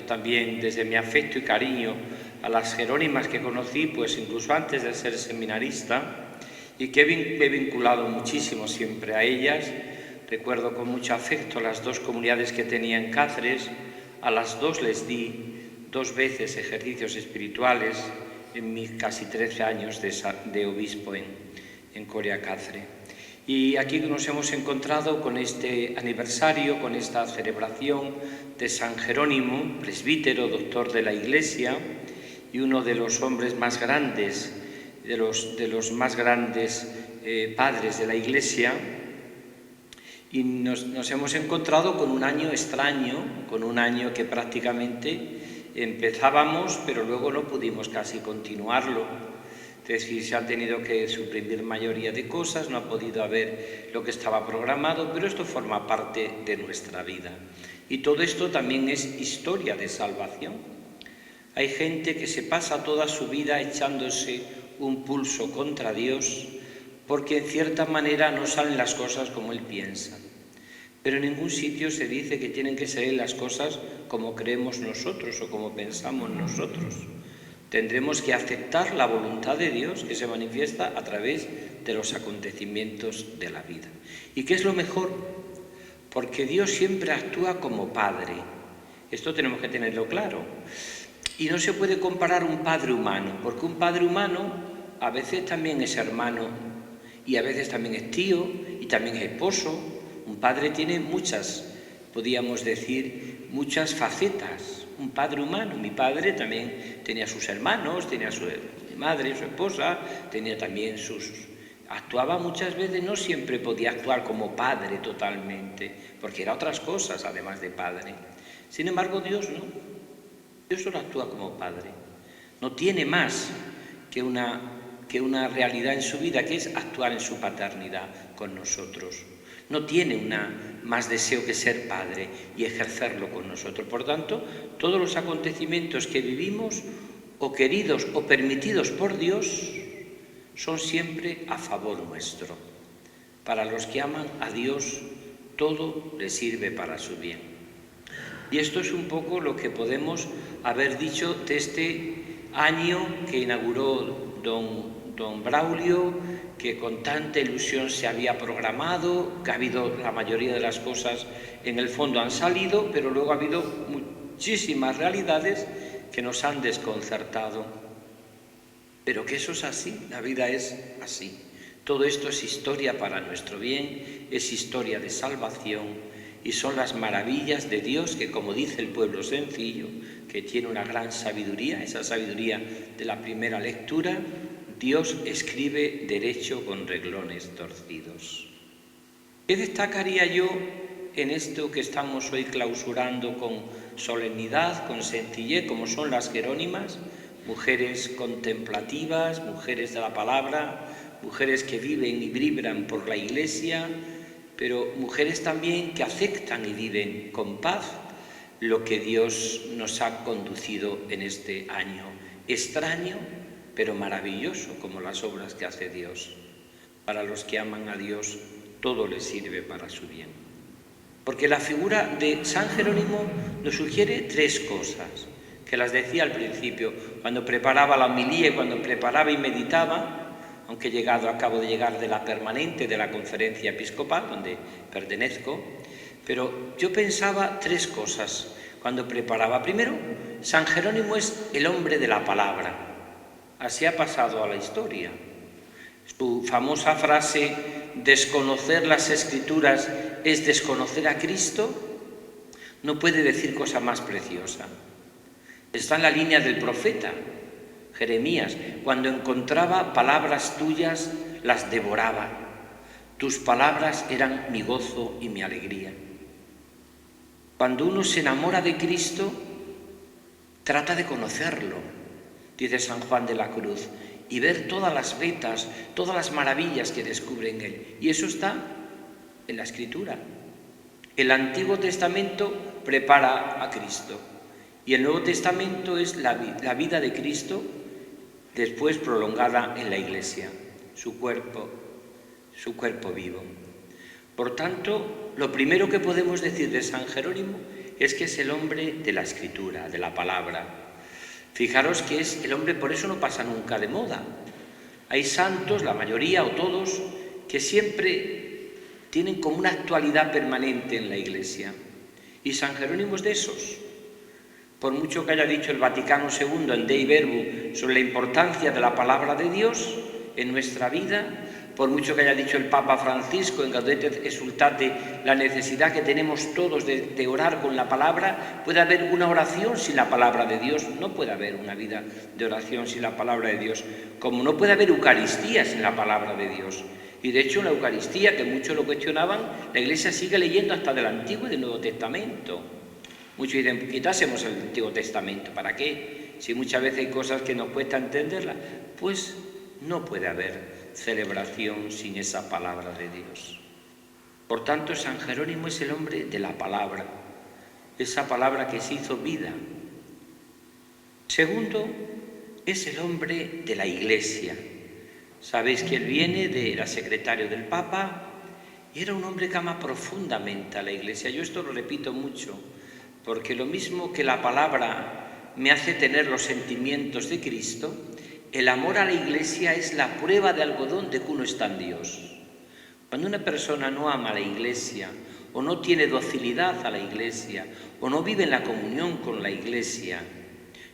yo también, desde mi afecto y cariño a las jerónimas que conocí, pues incluso antes de ser seminarista, y que he vinculado muchísimo siempre a ellas. Recuerdo con mucho afecto las dos comunidades que tenía en Cáceres. A las dos les di 2 veces ejercicios espirituales en mis casi 13 años de obispo en Coria Cáceres. Y aquí nos hemos encontrado con este aniversario, con esta celebración de San Jerónimo, presbítero, doctor de la Iglesia, y uno de los hombres más grandes, de los más grandes padres de la Iglesia. Y nos hemos encontrado con un año extraño, con un año que prácticamente empezábamos, pero luego no pudimos casi continuarlo. Es decir, se han tenido que suprimir mayoría de cosas, no ha podido haber lo que estaba programado, pero esto forma parte de nuestra vida. Y todo esto también es historia de salvación. Hay gente que se pasa toda su vida echándose un pulso contra Dios porque en cierta manera no salen las cosas como él piensa. Pero en ningún sitio se dice que tienen que salir las cosas como creemos nosotros o como pensamos nosotros. Tendremos que aceptar la voluntad de Dios que se manifiesta a través de los acontecimientos de la vida. ¿Y qué es lo mejor? Porque Dios siempre actúa como Padre. Esto tenemos que tenerlo claro. Y no se puede comparar un padre humano, porque un padre humano a veces también es hermano y a veces también es tío y también es esposo. Un padre tiene muchas, podríamos decir, muchas facetas. Un padre humano, mi padre también tenía sus hermanos, tenía su madre, su esposa, tenía también actuaba muchas veces, no siempre podía actuar como padre totalmente, porque era otras cosas además de padre. Sin embargo, Dios no. Dios solo actúa como Padre. No tiene más que una realidad en su vida, que es actuar en su paternidad con nosotros. No tiene más deseo que ser Padre y ejercerlo con nosotros. Por tanto, todos los acontecimientos que vivimos, o queridos o permitidos por Dios, son siempre a favor nuestro. Para los que aman a Dios, todo les sirve para su bien. Y esto es un poco lo que podemos haber dicho de este año que inauguró don Braulio, que con tanta ilusión se había programado, que ha habido la mayoría de las cosas en el fondo han salido, pero luego ha habido muchísimas realidades que nos han desconcertado. Pero que eso es así, la vida es así. Todo esto es historia para nuestro bien, es historia de salvación. Y son las maravillas de Dios que, como dice el pueblo sencillo, que tiene una gran sabiduría, esa sabiduría de la primera lectura, Dios escribe derecho con reglones torcidos. ¿Qué destacaría yo en esto que estamos hoy clausurando con solemnidad, con sencillez, como son las jerónimas? Mujeres contemplativas, mujeres de la palabra, mujeres que viven y vibran por la Iglesia, pero mujeres también que aceptan y viven con paz lo que Dios nos ha conducido en este año. Extraño, pero maravilloso, como las obras que hace Dios. Para los que aman a Dios, todo les sirve para su bien. Porque la figura de San Jerónimo nos sugiere 3 cosas, que las decía al principio, cuando preparaba la homilía y cuando preparaba y meditaba, aunque acabo de llegar de la permanente de la conferencia episcopal, donde pertenezco, pero yo pensaba 3 cosas cuando preparaba. Primero, San Jerónimo es el hombre de la palabra, así ha pasado a la historia. Su famosa frase, desconocer las Escrituras es desconocer a Cristo, no puede decir cosa más preciosa. Está en la línea del profeta Jeremías, cuando encontraba palabras tuyas, las devoraba. Tus palabras eran mi gozo y mi alegría. Cuando uno se enamora de Cristo, trata de conocerlo, dice San Juan de la Cruz, y ver todas las vetas, todas las maravillas que descubre en él. Y eso está en la Escritura. El Antiguo Testamento prepara a Cristo y el Nuevo Testamento es la vida de Cristo después prolongada en la Iglesia, su cuerpo vivo. Por tanto, lo primero que podemos decir de San Jerónimo es que es el hombre de la Escritura, de la palabra. Fijaros que es el hombre, por eso no pasa nunca de moda. Hay santos, la mayoría o todos, que siempre tienen como una actualidad permanente en la Iglesia. Y San Jerónimo es de esos. Por mucho que haya dicho el Vaticano II en Dei Verbum sobre la importancia de la palabra de Dios en nuestra vida, por mucho que haya dicho el Papa Francisco en Gaudete Exsultate la necesidad que tenemos todos de orar con la palabra, puede haber una oración sin la palabra de Dios, no puede haber una vida de oración sin la palabra de Dios, como no puede haber Eucaristía sin la palabra de Dios. Y de hecho la Eucaristía, que muchos lo cuestionaban, la Iglesia sigue leyendo hasta del Antiguo y del Nuevo Testamento. Muchos dicen, quitásemos el Antiguo Testamento, ¿para qué? Si muchas veces hay cosas que nos cuesta entenderlas, pues no puede haber celebración sin esa palabra de Dios. Por tanto, San Jerónimo es el hombre de la palabra, esa palabra que se hizo vida. Segundo, es el hombre de la Iglesia. Sabéis que él era secretario del Papa y era un hombre que ama profundamente a la Iglesia. Yo esto lo repito mucho, porque lo mismo que la palabra me hace tener los sentimientos de Cristo, el amor a la Iglesia es la prueba de algodón de que uno está en Dios. Cuando una persona no ama a la Iglesia, o no tiene docilidad a la Iglesia, o no vive en la comunión con la Iglesia,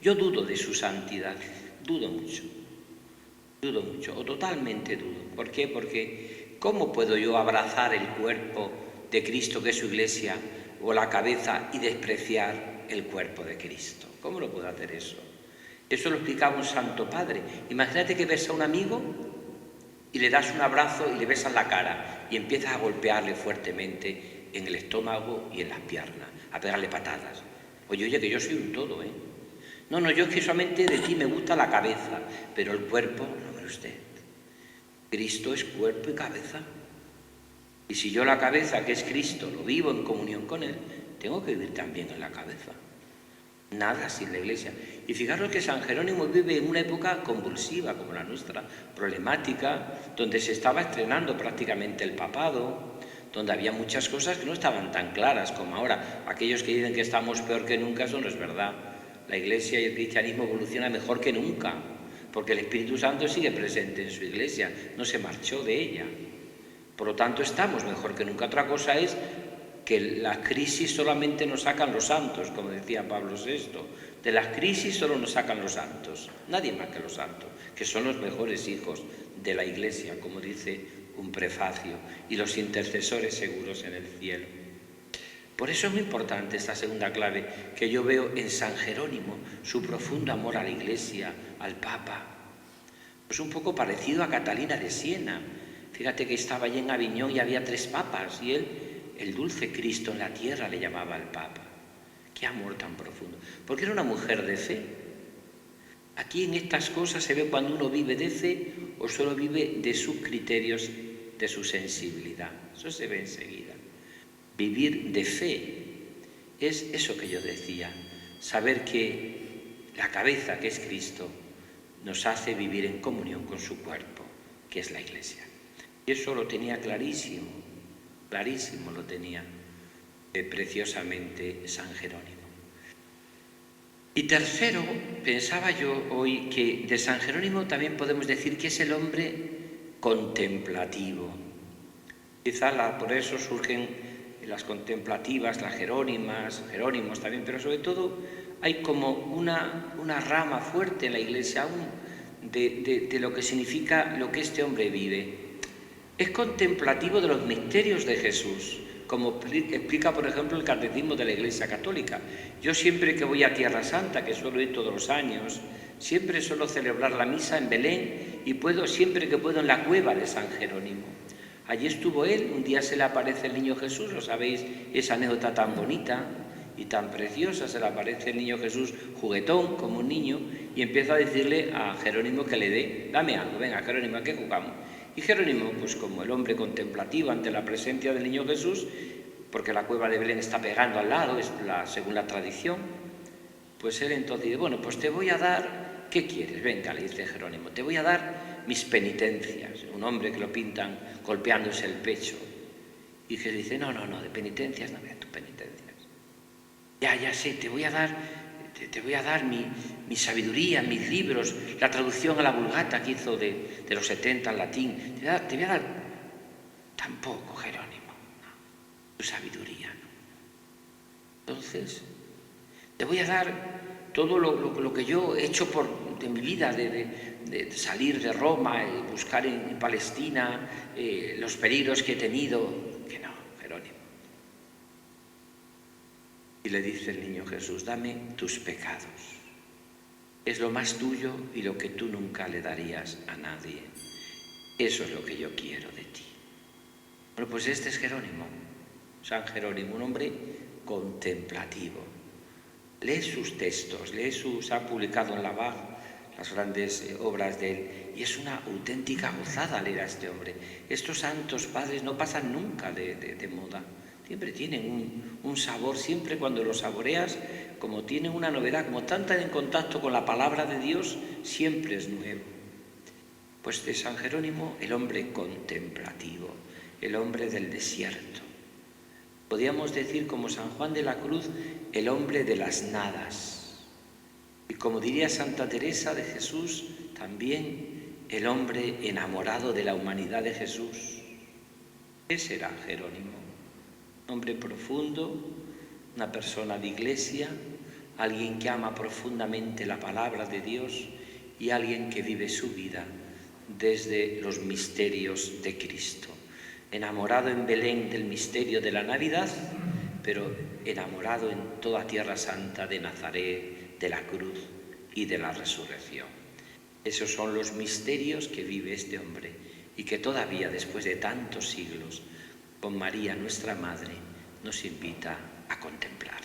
yo dudo de su santidad, dudo mucho, o totalmente dudo. ¿Por qué? Porque ¿cómo puedo yo abrazar el cuerpo de Cristo, que es su Iglesia, o la cabeza, y despreciar el cuerpo de Cristo? ¿Cómo lo puedo hacer eso? Eso lo explicaba un santo padre. Imagínate que ves a un amigo y le das un abrazo y le besas la cara y empiezas a golpearle fuertemente en el estómago y en las piernas, a pegarle patadas. Oye, que yo soy un todo, ¿eh? No, yo es que solamente de ti me gusta la cabeza, pero el cuerpo, no me usted. Cristo es cuerpo y cabeza. Y si yo la cabeza, que es Cristo, lo vivo en comunión con Él, tengo que vivir también en la cabeza. Nada sin la Iglesia. Y fijaros que San Jerónimo vive en una época convulsiva como la nuestra, problemática, donde se estaba estrenando prácticamente el papado, donde había muchas cosas que no estaban tan claras como ahora. Aquellos que dicen que estamos peor que nunca, eso no es verdad. La Iglesia y el cristianismo evolucionan mejor que nunca, porque el Espíritu Santo sigue presente en su Iglesia, no se marchó de ella. Por lo tanto, estamos mejor que nunca. Otra cosa es que las crisis solamente nos sacan los santos, como decía Pablo VI. De las crisis solo nos sacan los santos, nadie más que los santos, que son los mejores hijos de la Iglesia, como dice un prefacio, y los intercesores seguros en el cielo. Por eso es muy importante esta segunda clave, que yo veo en San Jerónimo, su profundo amor a la Iglesia, al Papa. Es un poco parecido a Catalina de Siena. Fíjate que estaba allí en Aviñón y había 3 papas, y él, el dulce Cristo en la tierra, le llamaba al Papa. ¡Qué amor tan profundo! Porque era una mujer de fe. Aquí en estas cosas se ve cuando uno vive de fe o solo vive de sus criterios, de su sensibilidad. Eso se ve enseguida. Vivir de fe es eso que yo decía, saber que la cabeza, que es Cristo, nos hace vivir en comunión con su cuerpo, que es la Iglesia. Y eso lo tenía clarísimo lo tenía preciosamente San Jerónimo. Y tercero, pensaba yo hoy que de San Jerónimo también podemos decir que es el hombre contemplativo. Quizá por eso surgen las contemplativas, las jerónimos también, pero sobre todo hay como una rama fuerte en la Iglesia aún de lo que significa lo que este hombre vive. Es contemplativo de los misterios de Jesús, como explica, por ejemplo, el Catecismo de la Iglesia Católica. Yo siempre que voy a Tierra Santa, que suelo ir todos los años, siempre suelo celebrar la misa en Belén y siempre que puedo en la cueva de San Jerónimo. Allí estuvo él, un día se le aparece el niño Jesús, lo sabéis, esa anécdota tan bonita y tan preciosa, se le aparece el niño Jesús juguetón, como un niño, y empieza a decirle a Jerónimo que le dé, dame algo, venga Jerónimo, ¿a qué jugamos? Y Jerónimo, pues como el hombre contemplativo ante la presencia del niño Jesús, porque la cueva de Belén está pegando al lado, según la tradición, pues él entonces dice, bueno, pues te voy a dar, ¿qué quieres? Venga, le dice Jerónimo, te voy a dar mis penitencias. Un hombre que lo pintan golpeándose el pecho. Y Jesús dice, no, de penitencias, no, mira tus penitencias. Ya sé, te voy a dar mi sabiduría, mis libros, la traducción a la Vulgata que hizo de los 70 al latín. Te voy a dar tampoco, Jerónimo, tu sabiduría, ¿no? Entonces, te voy a dar todo lo que yo he hecho de mi vida, de salir de Roma y buscar en Palestina los peligros que he tenido. Que no, Jerónimo. Y le dice el niño Jesús, dame tus pecados. Es lo más tuyo y lo que tú nunca le darías a nadie. Eso es lo que yo quiero de ti. Bueno, pues este es Jerónimo, San Jerónimo, un hombre contemplativo. Lee sus textos, se ha publicado en la BAG las grandes obras de él, y es una auténtica gozada leer a este hombre. Estos santos padres no pasan nunca de moda, siempre tienen un sabor, siempre cuando los saboreas, como tienen una novedad, como están en contacto con la palabra de Dios, siempre es nuevo. Pues de San Jerónimo, el hombre contemplativo, el hombre del desierto. Podríamos decir, como San Juan de la Cruz, el hombre de las nadas. Y como diría Santa Teresa de Jesús, también el hombre enamorado de la humanidad de Jesús. ¿Qué será Jerónimo? Un hombre profundo, una persona de iglesia, alguien que ama profundamente la palabra de Dios y alguien que vive su vida desde los misterios de Cristo. Enamorado en Belén del misterio de la Navidad, pero enamorado en toda Tierra Santa de Nazaret, de la cruz y de la resurrección. Esos son los misterios que vive este hombre y que todavía, después de tantos siglos, con María, nuestra Madre, nos invita a contemplar.